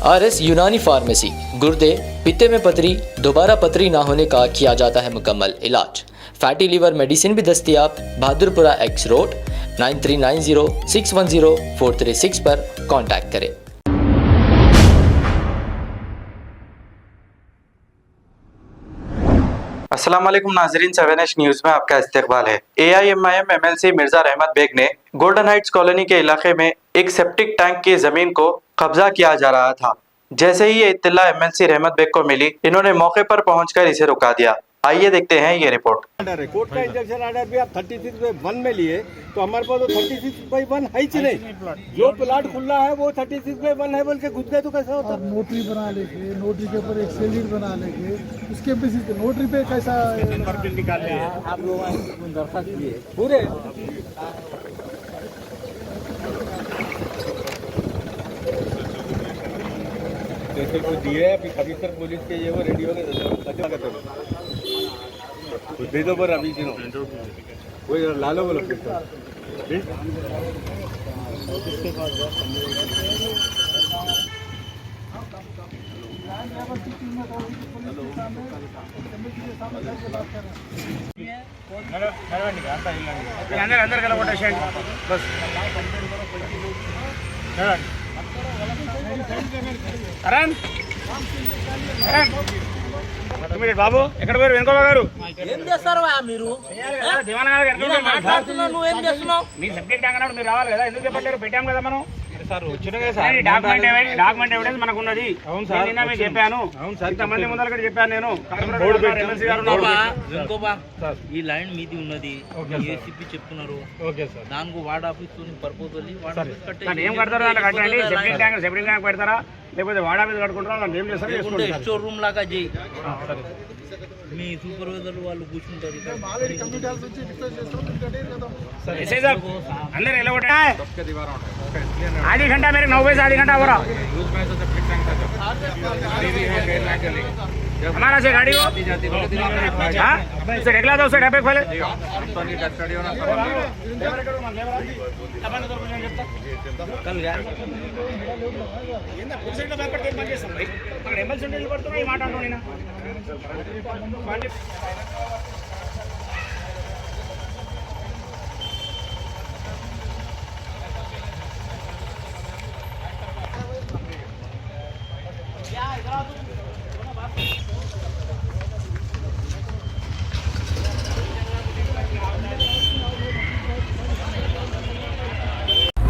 RS यूनानी pharmacy, गुर्दे, पित्ते में पथरी, दोबारा पथरी ना होने का किया जाता है मुकम्मल इलाज। फैटी लीवर मेडिसिन भी दस्तियाब। बहादुरपुरा X रोड 9390610436 पर कांटेक्ट करें। अस्सलाम वालेकुम नाजरीन, 7H न्यूज में आपका इस्तकबाल है। AIMIM MLC मिर्जा रहमत बेग ने गोल्डन हाइट्स कॉलोनी के इलाके में एक सेप्टिक टैंक की जमीन को कब्जा किया जा रहा था। जैसे ही ये इत्तला MLC रहमत बेग को मिली, इन्होंने मौके पर पहुंचकर इसे रुका दिया। आइए देखते हैं ये रिपोर्ट। कोर्ट का इंजक्शन ऑर्डर भी आप 36/1 में लिए तो हमारे पास तो 36/1 है ही नहीं। जो प्लाट खुला है वो 36/1 है बोल के घुस गए तो कैसा होता? नोटरी बना लेके, नोटरी के ऊपर एक सेलिड बना लेके, उसके बेसिस पे नोटरी पे कैसा निकाल लिया आप लोग दरखास्त किए पूरे जैसे को दिए अभी कमिश्नर पुलिस के ये वो रेडियो के भेजो पर अभी सुनो वो लालो बोलो अंदर अंदर करो कोटेशन बस అరణ్ బాబు ఎక్కడ పోయారు? వెనుక గారు ఏం చేస్తారు మీరు? నువ్వేం చేస్తున్నావు? మీ సబ్జెక్ట్ అన్నాడు, మీరు రావాలి కదా, ఎందుకు చెప్పట్లేరు? పెట్టాం కదా మనం డాక్యుమెంట్ ఎవిడెన్స్ మనకు ఉన్నది. అవును సార్, నిన్న మీకు చెప్పాను. అవును సార్, ఇంతమంది ముందర చెప్పాను నేను. ఈ లైన్ మీది ఉన్నది, ఏసీపీ చెప్తున్నారు. దానికి వార్డ్ ఆఫీస్ ప్రపోజల్ ఏం కడతారు? దాంట్లో కట్టండి. సెప్టింగ్ ట్యాంక్ పెడతారా లేకపోతే వార్డ్ ఆఫీస్ కట్టుకుంటారా? ఏం చేస్తారు? స్టోర్ రూమ్ లాగా చేయి. మీ సూపర్వైజర్ వాళ్ళు కూర్చుంటారు. अंदर आधी घंटा मेरे 9 बजे से आधी घंटा हो रहा हमारा से गाड़ी हो उसे ढेकला दो, उसे ढेपे खोले कल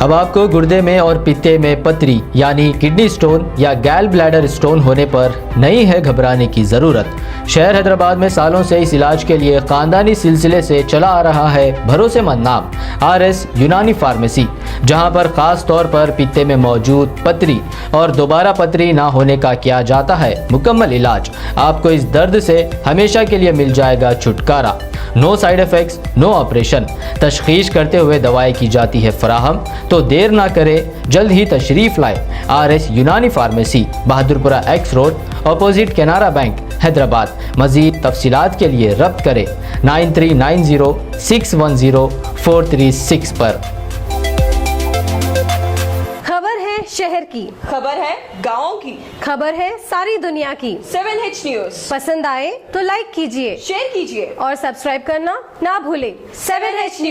अब आपको गुर्दे में और पित्ते में पथरी यानी किडनी स्टोन या गैल ब्लैडर स्टोन होने पर नहीं है घबराने की ज़रूरत। शहर हैदराबाद में सालों से इस इलाज के लिए ख़ानदानी सिलसिले से चला आ रहा है भरोसेमंद नाम RS यूनानी फार्मेसी, जहां पर ख़ास तौर पर पित्ते में मौजूद पथरी और दोबारा पथरी ना होने का किया जाता है मुकम्मल इलाज। आपको इस दर्द से हमेशा के लिए मिल जाएगा छुटकारा। No side effects, no operation. तशखीस करते हुए दवाएं की जाती है फराहम। तो देर ना करें, जल्द ही तशरीफ़ लाए। RS यूनानी pharmacy, Bahadurpura X road, opposite Canara bank, Hyderabad. मज़ीद तफसीलात के लिए रब्त करें 9390610436 पर। खबर है शहर की, खबर है गाँव की, खबर है सारी दुनिया की। 7H न्यूज पसंद आए तो लाइक कीजिए, शेयर कीजिए और सब्सक्राइब करना ना भूलें। 7H news.